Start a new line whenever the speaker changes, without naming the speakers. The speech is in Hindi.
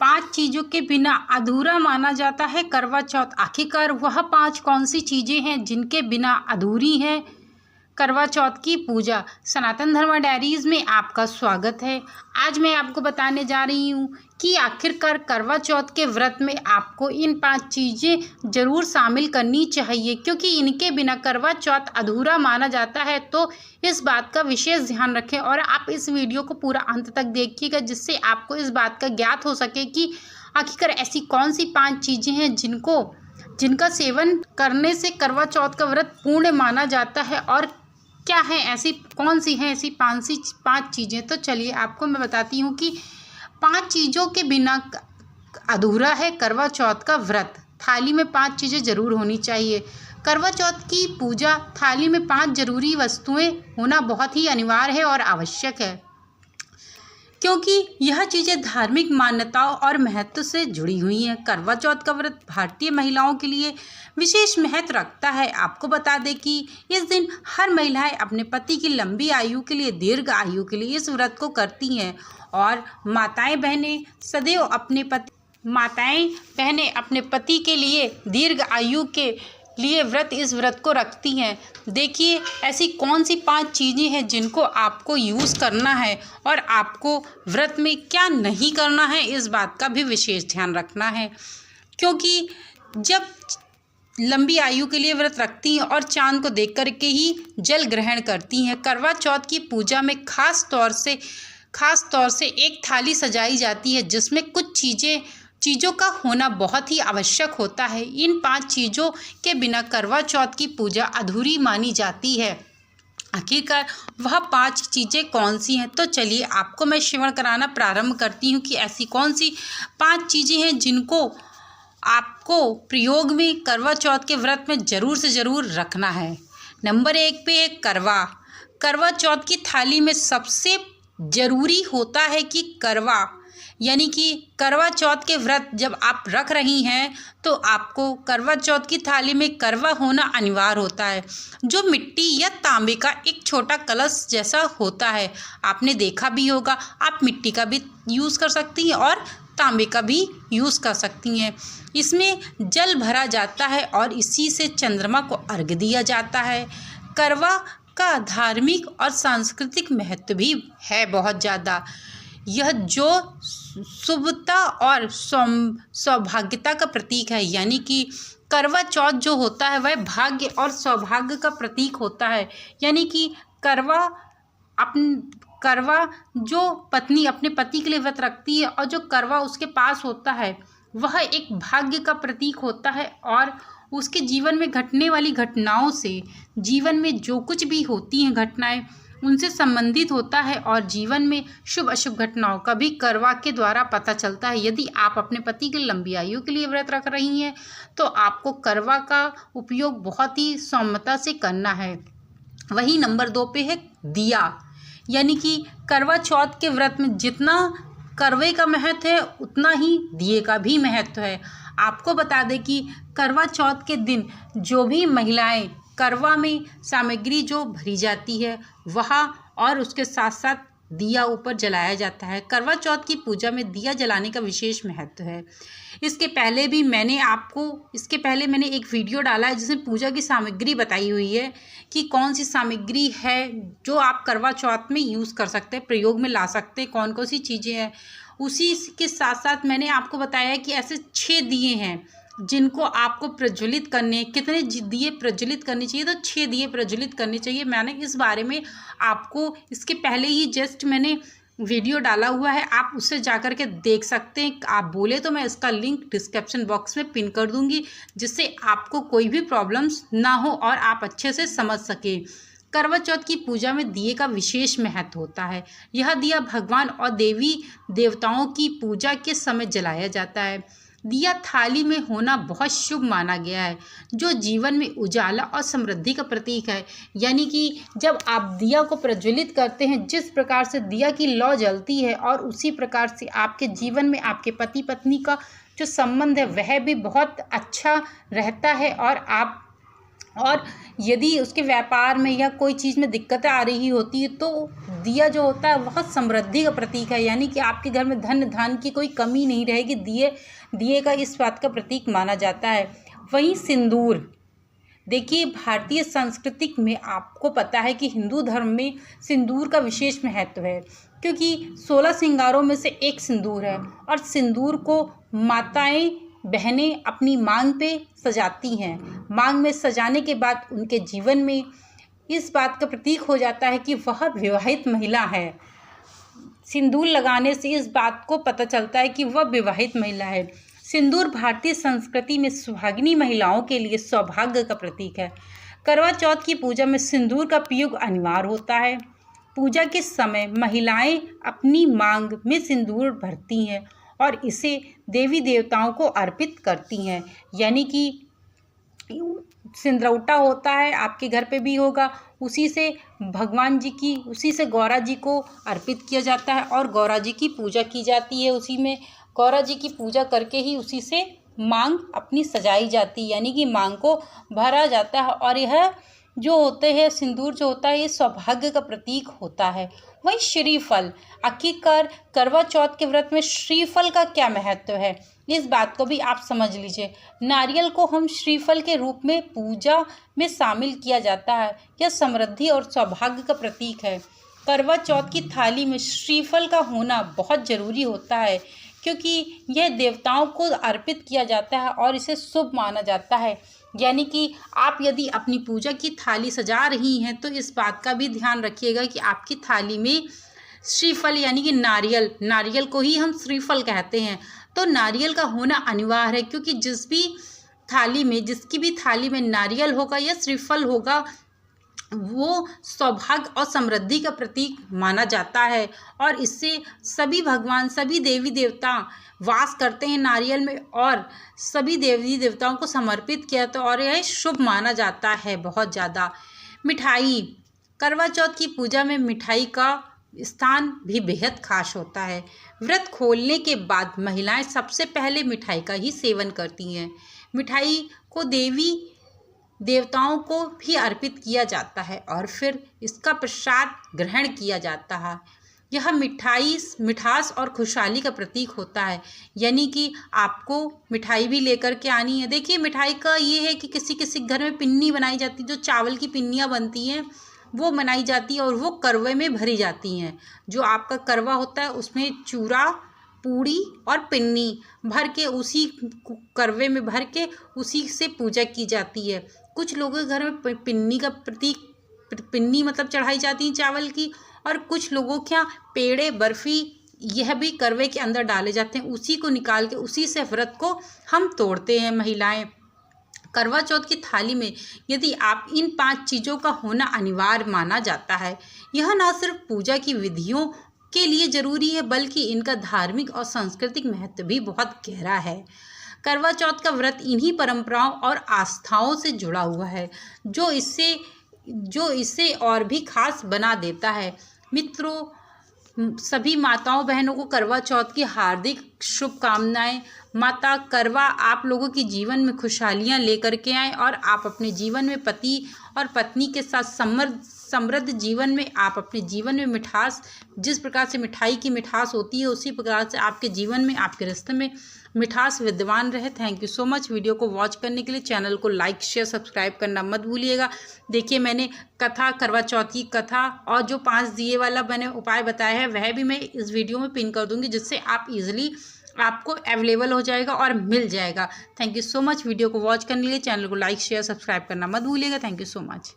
5 चीज़ों के बिना अधूरा माना जाता है करवा चौथ। आखिरकार वह 5 कौन सी चीज़ें हैं जिनके बिना अधूरी है करवा चौथ की पूजा। सनातन धर्म डायरीज़ में आपका स्वागत है। आज मैं आपको बताने जा रही हूँ कि आखिरकार करवा चौथ के व्रत में आपको इन 5 चीज़ें ज़रूर शामिल करनी चाहिए, क्योंकि इनके बिना करवा चौथ अधूरा माना जाता है। तो इस बात का विशेष ध्यान रखें और आप इस वीडियो को पूरा अंत तक देखिएगा, जिससे आपको इस बात का ज्ञात हो सके कि आखिरकार ऐसी कौन सी 5 चीज़ें हैं जिनका सेवन करने से करवा चौथ का व्रत पूर्ण माना जाता है, और क्या है ऐसी कौन सी हैं ऐसी 5 चीज़ें। तो चलिए आपको मैं बताती हूँ कि 5 चीज़ों के बिना अधूरा है करवा चौथ का व्रत। थाली में 5 चीज़ें ज़रूर होनी चाहिए। करवा चौथ की पूजा थाली में 5 जरूरी वस्तुएं होना बहुत ही अनिवार्य है और आवश्यक है, क्योंकि यह चीज़ें धार्मिक मान्यताओं और महत्व से जुड़ी हुई हैं। करवा चौथ का व्रत भारतीय महिलाओं के लिए विशेष महत्व रखता है। आपको बता दें कि इस दिन हर महिलाएं अपने पति की लंबी आयु के लिए, दीर्घ आयु के लिए इस व्रत को करती हैं, और माताएं बहनें सदैव अपने पति के लिए दीर्घ आयु के लिए इस व्रत को रखती हैं। देखिए ऐसी कौन सी 5 चीज़ें हैं जिनको आपको यूज़ करना है, और आपको व्रत में क्या नहीं करना है इस बात का भी विशेष ध्यान रखना है, क्योंकि जब लंबी आयु के लिए व्रत रखती हैं और चांद को देख कर के ही जल ग्रहण करती हैं। करवा चौथ की पूजा में खास तौर से एक थाली सजाई जाती है, जिसमें कुछ चीज़ों का होना बहुत ही आवश्यक होता है। इन 5 चीज़ों के बिना करवा चौथ की पूजा अधूरी मानी जाती है। आखिरकार वह 5 चीज़ें कौन सी हैं, तो चलिए आपको मैं श्रवण कराना प्रारंभ करती हूँ कि ऐसी कौन सी 5 चीज़ें हैं जिनको आपको प्रयोग में करवा चौथ के व्रत में ज़रूर से ज़रूर रखना है। नंबर 1 पे है करवा चौथ की थाली में सबसे ज़रूरी होता है कि यानी कि करवा चौथ के व्रत जब आप रख रही हैं तो आपको करवा चौथ की थाली में करवा होना अनिवार्य होता है, जो मिट्टी या तांबे का एक छोटा कलश जैसा होता है। आपने देखा भी होगा। आप मिट्टी का भी यूज़ कर सकती हैं और तांबे का भी यूज़ कर सकती हैं। इसमें जल भरा जाता है और इसी से चंद्रमा को अर्घ्य दिया जाता है। करवा का धार्मिक और सांस्कृतिक महत्व भी है बहुत ज़्यादा। यह जो शुभता और सौभाग्यता का प्रतीक है, यानी कि करवा चौथ जो होता है वह भाग्य और सौभाग्य का प्रतीक होता है। यानी कि करवा जो पत्नी अपने पति के लिए व्रत रखती है और जो करवा उसके पास होता है वह एक भाग्य का प्रतीक होता है, और उसके जीवन में घटने वाली घटनाओं से, जीवन में जो कुछ भी होती हैं घटनाएं, उनसे संबंधित होता है, और जीवन में शुभ अशुभ घटनाओं का भी करवा के द्वारा पता चलता है। यदि आप अपने पति की लंबी आयु के लिए व्रत रख रही हैं तो आपको करवा का उपयोग बहुत ही सौम्यता से करना है। वही नंबर 2 पे है दिया, यानी कि करवा चौथ के व्रत में जितना करवे का महत्व है उतना ही दिए का भी महत्व है। आपको बता दें कि करवा चौथ के दिन जो भी महिलाएं करवा में सामग्री जो भरी जाती है वह, और उसके साथ साथ दिया ऊपर जलाया जाता है। करवा चौथ की पूजा में दिया जलाने का विशेष महत्व है। इसके पहले मैंने एक वीडियो डाला है जिसमें पूजा की सामग्री बताई हुई है कि कौन सी सामग्री है जो आप करवा चौथ में यूज़ कर सकते हैं, प्रयोग में ला सकते हैं, कौन कौन सी चीज़ें हैं। उसी के साथ साथ मैंने आपको बताया कि ऐसे 6 दिए हैं जिनको आपको प्रज्वलित करने। कितने दिए प्रज्वलित करने चाहिए, तो 6 दिए प्रज्वलित करने चाहिए। मैंने इस बारे में आपको इसके पहले ही जस्ट मैंने वीडियो डाला हुआ है, आप उससे जाकर के देख सकते हैं। आप बोले तो मैं इसका लिंक डिस्क्रिप्शन बॉक्स में पिन कर दूंगी, जिससे आपको कोई भी प्रॉब्लम्स ना हो और आप अच्छे से समझ सकें। करवा चौथ की पूजा में दिए का विशेष महत्व होता है। यह दिया भगवान और देवी देवताओं की पूजा के समय जलाया जाता है। दिया थाली में होना बहुत शुभ माना गया है, जो जीवन में उजाला और समृद्धि का प्रतीक है। यानी कि जब आप दिया को प्रज्वलित करते हैं, जिस प्रकार से दिया की लौ जलती है, और उसी प्रकार से आपके जीवन में आपके पति पत्नी का जो संबंध है वह भी बहुत अच्छा रहता है, और आप और यदि उसके व्यापार में या कोई चीज़ में दिक्कतें आ रही होती है तो दिया जो होता है वह समृद्धि का प्रतीक है, यानी कि आपके घर में धन धान की कोई कमी नहीं रहेगी। दिए का इस बात का प्रतीक माना जाता है। वहीं सिंदूर, देखिए भारतीय संस्कृति में आपको पता है कि हिंदू धर्म में सिंदूर का विशेष महत्व है, क्योंकि 16 श्रृंगारों में से एक सिंदूर है और सिंदूर को माताएं बहनें अपनी मांग पे सजाती हैं। मांग में सजाने के बाद उनके जीवन में इस बात का प्रतीक हो जाता है कि वह विवाहित महिला है। सिंदूर लगाने से इस बात को पता चलता है कि वह विवाहित महिला है। सिंदूर भारतीय संस्कृति में सुहागिनी महिलाओं के लिए सौभाग्य का प्रतीक है। करवा चौथ की पूजा में सिंदूर का प्रयोग अनिवार्य होता है। पूजा के समय महिलाएं अपनी मांग में सिंदूर भरती हैं और इसे देवी देवताओं को अर्पित करती हैं, यानी कि सिंदरौटा होता है, आपके घर पे भी होगा, उसी से भगवान जी की, उसी से गौरा जी को अर्पित किया जाता है और गौरा जी की पूजा की जाती है। उसी में गौरा जी की पूजा करके ही उसी से मांग अपनी सजाई जाती है, यानी कि मांग को भरा जाता है। और यह जो होते हैं सिंदूर जो होता है ये सौभाग्य का प्रतीक होता है। वहीं श्रीफल, आखिरकार करवा चौथ के व्रत में श्रीफल का क्या महत्व है, इस बात को भी आप समझ लीजिए। नारियल को हम श्रीफल के रूप में पूजा में शामिल किया जाता है। यह समृद्धि और सौभाग्य का प्रतीक है। करवा चौथ की थाली में श्रीफल का होना बहुत ज़रूरी होता है, क्योंकि यह देवताओं को अर्पित किया जाता है और इसे शुभ माना जाता है। यानी कि आप यदि अपनी पूजा की थाली सजा रही हैं तो इस बात का भी ध्यान रखिएगा कि आपकी थाली में श्रीफल, यानी कि नारियल को ही हम श्रीफल कहते हैं, तो नारियल का होना अनिवार्य है, क्योंकि जिसकी भी थाली में नारियल होगा या श्रीफल होगा वो सौभाग्य और समृद्धि का प्रतीक माना जाता है। और इससे सभी भगवान, सभी देवी देवता वास करते हैं नारियल में और सभी देवी देवताओं को समर्पित किया तो और यह शुभ माना जाता है बहुत ज़्यादा। मिठाई, करवा चौथ की पूजा में मिठाई का स्थान भी बेहद खास होता है। व्रत खोलने के बाद महिलाएं सबसे पहले मिठाई का ही सेवन करती हैं। मिठाई को देवी देवताओं को भी अर्पित किया जाता है और फिर इसका प्रसाद ग्रहण किया जाता है। यह मिठास और खुशहाली का प्रतीक होता है, यानी कि आपको मिठाई भी लेकर के आनी है। देखिए मिठाई का ये है कि किसी किसी घर में पिन्नी बनाई जाती है, जो चावल की पिन्नियाँ बनती हैं वो बनाई जाती है और वो करवे में भरी जाती हैं। जो आपका करवा होता है उसमें चूरा, पूड़ी और पिन्नी भर के उसी करवे में भर के उसी से पूजा की जाती है। कुछ लोगों के घर में पिन्नी का प्रतीक, पिन्नी मतलब चढ़ाई जाती है चावल की, और कुछ लोगों के यहाँ पेड़े, बर्फ़ी यह भी करवे के अंदर डाले जाते हैं। उसी को निकाल के उसी से व्रत को हम तोड़ते हैं महिलाएं। करवा चौथ की थाली में यदि आप इन 5 चीज़ों का होना अनिवार्य माना जाता है। यह न सिर्फ पूजा की विधियों के लिए ज़रूरी है बल्कि इनका धार्मिक और सांस्कृतिक महत्व भी बहुत गहरा है। करवा चौथ का व्रत इन्हीं परंपराओं और आस्थाओं से जुड़ा हुआ है जो इसे और भी खास बना देता है। मित्रों, सभी माताओं बहनों को करवा चौथ की हार्दिक शुभकामनाएं। माता करवा आप लोगों के जीवन में खुशहालियां लेकर के आए और आप अपने जीवन में पति और पत्नी के साथ समृद्ध जीवन में आप अपने जीवन में मिठास, जिस प्रकार से मिठाई की मिठास होती है उसी प्रकार से आपके जीवन में, आपके रिश्ते में मिठास विद्यमान रहे। Thank you so much video को वॉच करने के लिए। चैनल को लाइक शेयर सब्सक्राइब करना मत भूलिएगा। देखिए मैंने कथा, करवा चौथ की कथा और जो 5 दिए वाला मैंने उपाय बताया है वह भी मैं इस वीडियो में पिन कर दूंगी, जिससे आप इजीली आपको अवेलेबल हो जाएगा और मिल जाएगा। Thank you so much video को वॉच करने के लिए। चैनल को लाइक शेयर सब्सक्राइब करना मत भूलिएगा। Thank you so much.